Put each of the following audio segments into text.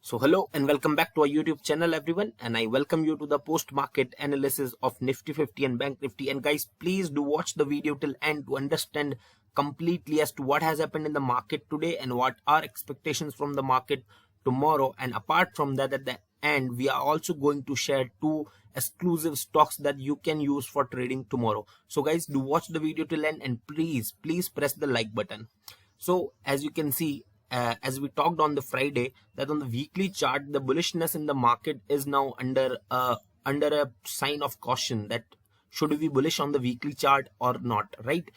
So hello and welcome back to our YouTube channel everyone, and I welcome you to the post market analysis of Nifty 50 and Bank Nifty. And guys, please do watch the video till end to understand completely as to what has happened in the market today and what are expectations from the market tomorrow. And apart from that, at the end we are also going to share two exclusive stocks that you can use for trading tomorrow. So guys, do watch the video till end and please press the like button. So as you can see, as we talked on the Friday, that on the weekly chart, the bullishness in the market is now under a sign of caution. That should we be bullish on the weekly chart or not, right?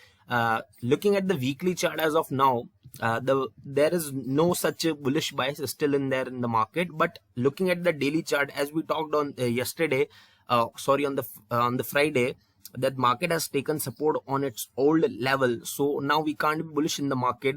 Looking at the weekly chart as of now, there is no such a bullish bias still in there in the market. But looking at the daily chart, as we talked on yesterday, on the Friday, that market has taken support on its old level, so now we can't be bullish in the market.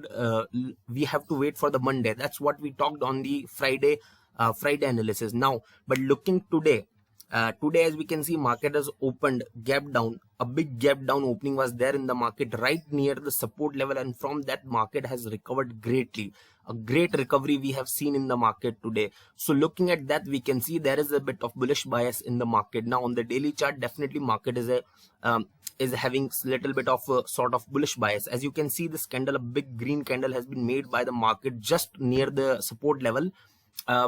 We have to wait for the Monday. That's what we talked on the Friday analysis. Now, but looking today, as we can see, market has opened gap down. A big gap down opening was there in the market right near the support level, and from that market has recovered greatly. A great recovery we have seen in the market today. So looking at that, we can see there is a bit of bullish bias in the market. Now on the daily chart, definitely market is having little bit of a sort of bullish bias. As you can see, this candle, a big green candle, has been made by the market just near the support level,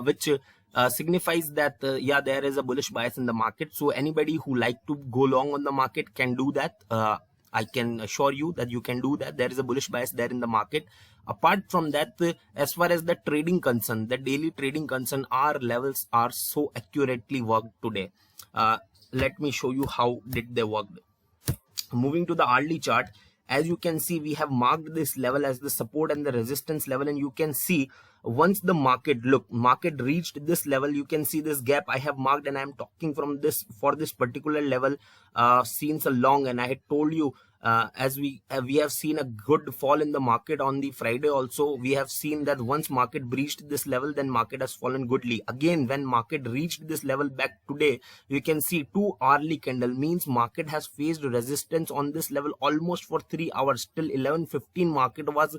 which signifies that yeah, there is a bullish bias in the market. So anybody who like to go long on the market can do that. I can assure you that you can do that. There is a bullish bias there in the market. Apart from that, as far as the trading concern, the daily trading concern, our levels are so accurately worked today. Let me show you how did they work. Moving to the hourly chart, as you can see, we have marked this level as the support and the resistance level, and you can see once the market reached this level, you can see this gap I have marked, and I am talking from this for this particular level since a long. And I had told you, as we have seen a good fall in the market on the Friday also. We have seen that once market breached this level, then market has fallen goodly. Again, when market reached this level back today, you can see 2 hourly candle, means market has faced resistance on this level almost for 3 hours. Till 11:15 market was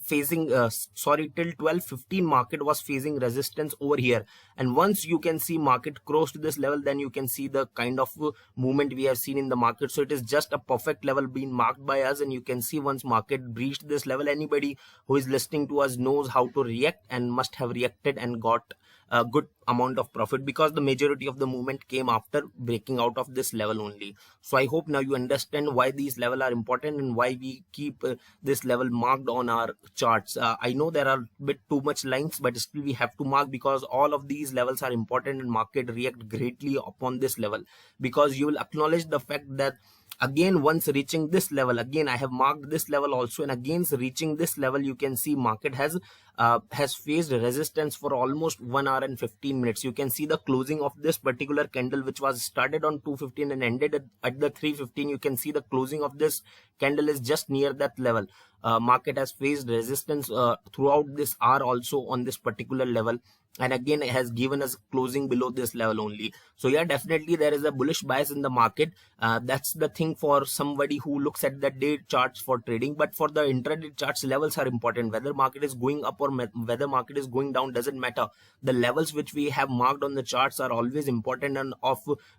facing till 12:15 market was facing resistance over here. And once you can see market crossed this level, then you can see the kind of movement we have seen in the market. So it is just a perfect level being marked by us, and you can see once market breached this level, anybody who is listening to us knows how to react and must have reacted and got a good amount of profit, because the majority of the movement came after breaking out of this level only. So I hope now you understand why these levels are important and why we keep this level marked on our charts. I know there are a bit too much lines, but still we have to mark, because all of these levels are important and market react greatly upon this level. Because you will acknowledge the fact that again, once reaching this level, again I have marked this level also, and against reaching this level, you can see market has faced resistance for almost 1 hour and 15 minutes. You can see the closing of this particular candle, which was started on 2:15 and ended at the 3:15. You can see the closing of this candle is just near that level. Market has faced resistance throughout this hour also on this particular level, and again it has given us closing below this level only. So yeah, definitely there is a bullish bias in the market. That's the thing for somebody who looks at the day charts for trading. But for the intraday charts, levels are important. Whether market is going up or whether market is going down doesn't matter. The levels which we have marked on the charts are always important and of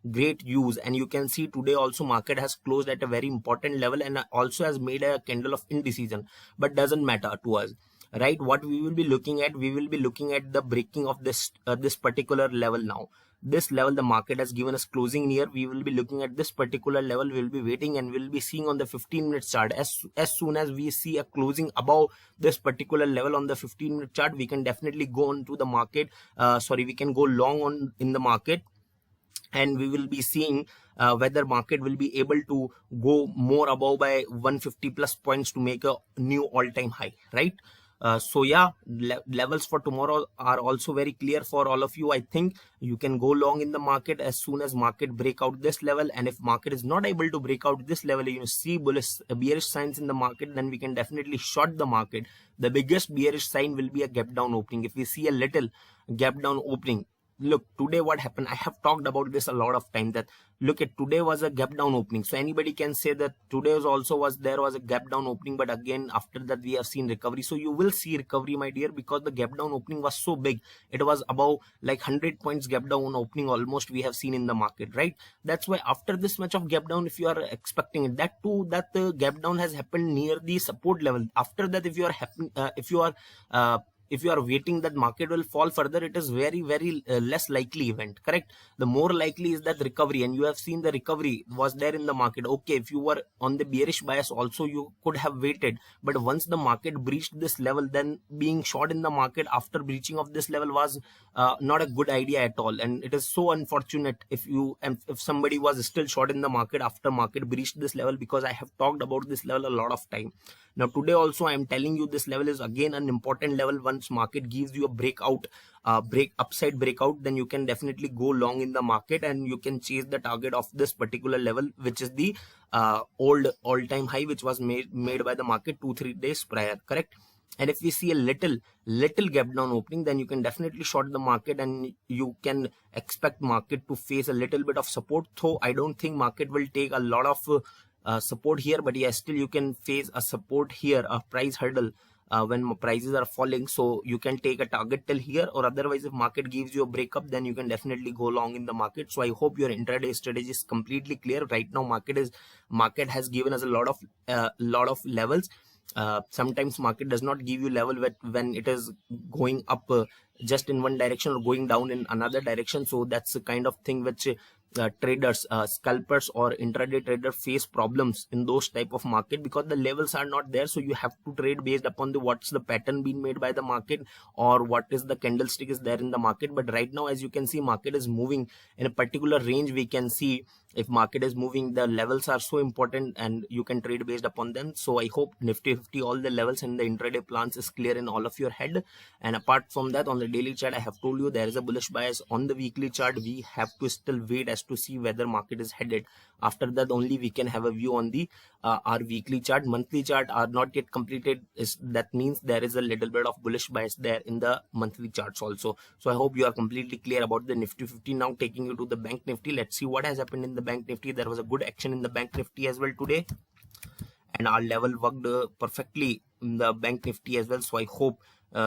great use. And you can see today also market has closed at a very important level and also has made a candle of indecision, but doesn't matter to us, right? What we will be looking at, the breaking of this particular level. Now this level the market has given us closing near, we will be looking at this particular level. We will be waiting and we'll be seeing on the 15-minute chart. As soon as we see a closing above this particular level on the 15-minute chart, we can definitely go on to the market. We can go long on in the market, and we will be seeing whether market will be able to go more above by 150 plus points to make a new all-time high, right? So yeah, levels for tomorrow are also very clear for all of you. I think you can go long in the market as soon as market break out this level, and if market is not able to break out this level, you see bearish signs in the market, then we can definitely short the market. The biggest bearish sign will be a gap down opening. If we see a little gap down opening, look, today what happened, I have talked about this a lot of time, that look at today was a gap down opening. So anybody can say that today was a gap down opening, but again after that we have seen recovery. So you will see recovery, my dear, because the gap down opening was so big. It was above like 100 points gap down opening almost we have seen in the market, right? That's why after this much of gap down, if you are expecting it, that too, that the gap down has happened near the support level, after that if you are happen if you are waiting that market will fall further, it is very less likely event, correct? The more likely is that recovery, and you have seen the recovery was there in the market. Okay, if you were on the bearish bias also, you could have waited, but once the market breached this level, then being short in the market after breaching of this level was not a good idea at all. And it is so unfortunate if somebody was still short in the market after market breached this level, because I have talked about this level a lot of time. Now today also I am telling you this level is again an important level. Once market gives you a breakout, upside breakout, then you can definitely go long in the market, and you can chase the target of this particular level, which is the old all-time high, which was made by the market 2-3 days prior, correct? And if we see a little gap down opening, then you can definitely short the market, and you can expect market to face a little bit of support. So I don't think market will take a lot of support here, but yes, still you can face a support here, a price hurdle when prices are falling. So you can take a target till here, or otherwise if market gives you a breakup, then you can definitely go long in the market. So I hope your intraday strategy is completely clear. Right now market has given us a lot of levels. Sometimes market does not give you level when it is going up just in one direction, or going down in another direction. So that's the kind of thing which traders, scalpers or intraday trader face problems in those type of market, because the levels are not there. So you have to trade based upon the what's the pattern being made by the market, or what is the candlestick is there in the market. But right now, as you can see, market is moving in a particular range. We can see if market is moving, the levels are so important, and you can trade based upon them. So I hope Nifty 50, all the levels and the intraday plans is clear in all of your head. And apart from that, on the daily chart, I have told you there is a bullish bias. On the weekly chart, we have to still wait as to see whether market is headed. After that only we can have a view on the our weekly chart. Monthly chart are not yet completed, that means there is a little bit of bullish bias there in the monthly charts also. So I hope you are completely clear about the Nifty 50. Now taking you to the Bank Nifty, let's see what has happened in the Bank Nifty. There was a good action in the Bank Nifty as well today, and our level worked perfectly in the Bank Nifty as well. So I hope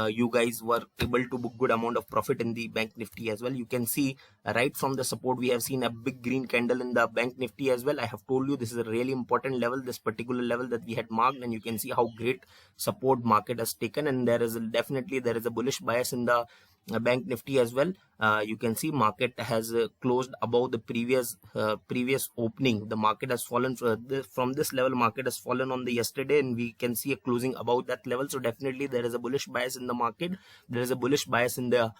you guys were able to book good amount of profit in the Bank Nifty as well. You can see right from the support, we have seen a big green candle in the Bank Nifty as well. I have told you this is a really important level, this particular level that we had marked, and you can see how great support market has taken. And there is a bullish bias in the Bank Nifty as well. You can see market has closed above the previous opening. The market has fallen from this level. Market has fallen on the yesterday, and we can see a closing above that level. So definitely there is a bullish bias in the market. There is a bullish bias in the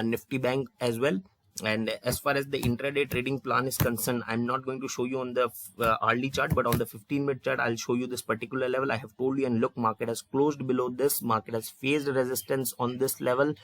Nifty Bank as well. And as far as the intraday trading plan is concerned, I'm not going to show you on the hourly chart, but on the 15-minute chart I'll show you this particular level. I have told you, and look, market has closed below this. Market has faced resistance on this level.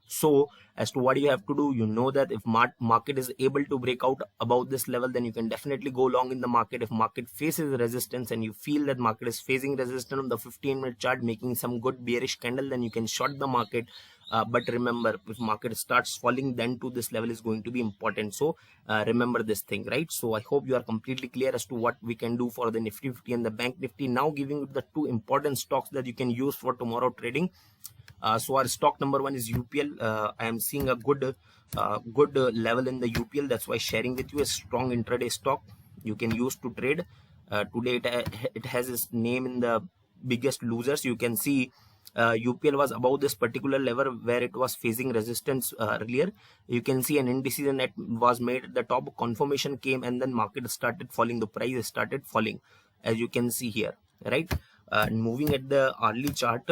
So as to what you have to do, you know that if market is able to break out above this level, then you can definitely go long in the market. If market faces resistance and you feel that market is facing resistance on the 15-minute chart, making some good bearish candle, then you can short the market. But remember, if market starts falling, then to this level is going to be important. So remember this thing, right? So I hope you are completely clear as to what we can do for the Nifty 50 and the Bank Nifty. Now giving you the two important stocks that you can use for tomorrow trading. So our stock number one is UPL. I am seeing a good level in the UPL. That's why sharing with you a strong intraday stock you can use to trade. Today it has its name in the biggest losers. You can see UPL was above this particular level where it was facing resistance earlier. You can see an indecision that was made at the top. Confirmation came, and then market started falling. The price started falling, as you can see here, right? And moving at the hourly chart,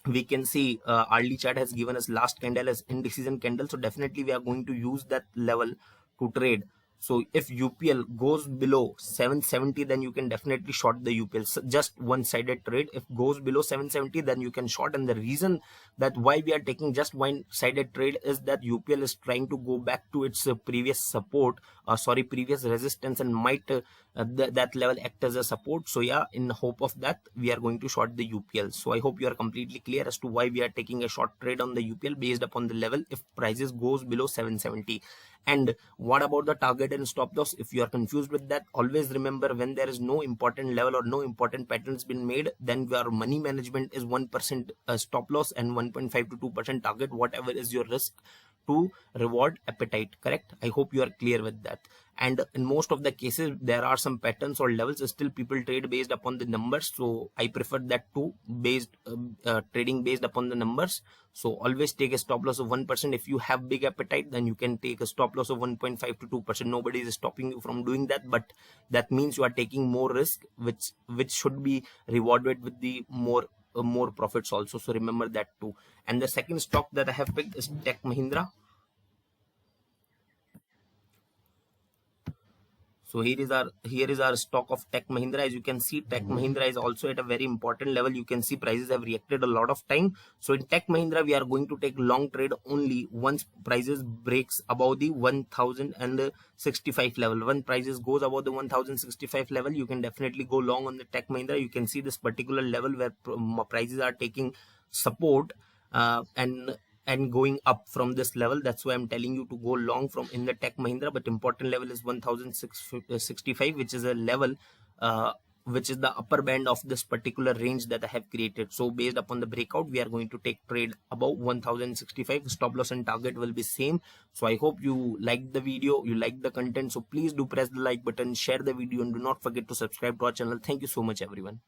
we can see hourly chart has given us last candle as indecision candle. So definitely we are going to use that level to trade. So if UPL goes below 770, then you can definitely short the UPL. So just one-sided trade. If goes below 770, then you can short. And the reason that why we are taking just one-sided trade is that UPL is trying to go back to its previous support, previous resistance, and might that level act as a support. So yeah, in hope of that, we are going to short the UPL. So I hope you are completely clear as to why we are taking a short trade on the UPL based upon the level if prices goes below 770. And what about the target and stop loss? If you are confused with that, always remember, when there is no important level or no important patterns been made, then your money management is 1% stop loss and 1.5 to 2% target, whatever is your risk to reward appetite. Correct? I hope you are clear with that. And in most of the cases, there are some patterns or levels, still people trade based upon the numbers. So I prefer that too, trading based upon the numbers. So always take a stop loss of 1%. If you have big appetite, then you can take a stop loss of 1.5 to 2%. Nobody is stopping you from doing that, but that means you are taking more risk, which should be rewarded with the more profits also. So remember that too. And the second stock that I have picked is Tech Mahindra. So here is our stock of Tech Mahindra. As you can see, Tech Mahindra is also at a very important level. You can see prices have reacted a lot of time. So in Tech Mahindra, we are going to take long trade only once prices breaks above the 1065 level. When prices goes above the 1065 level, you can definitely go long on the Tech Mahindra. You can see this particular level where prices are taking support and going up from this level. That's why I'm telling you to go long from in the Tech Mahindra. But important level is 1065, which is a level which is the upper band of this particular range that I have created. So based upon the breakout, we are going to take trade above 1065. Stop loss and target will be same. So I hope you like the video, you like the content. So please do press the like button, share the video, and do not forget to subscribe to our channel. Thank you so much, everyone.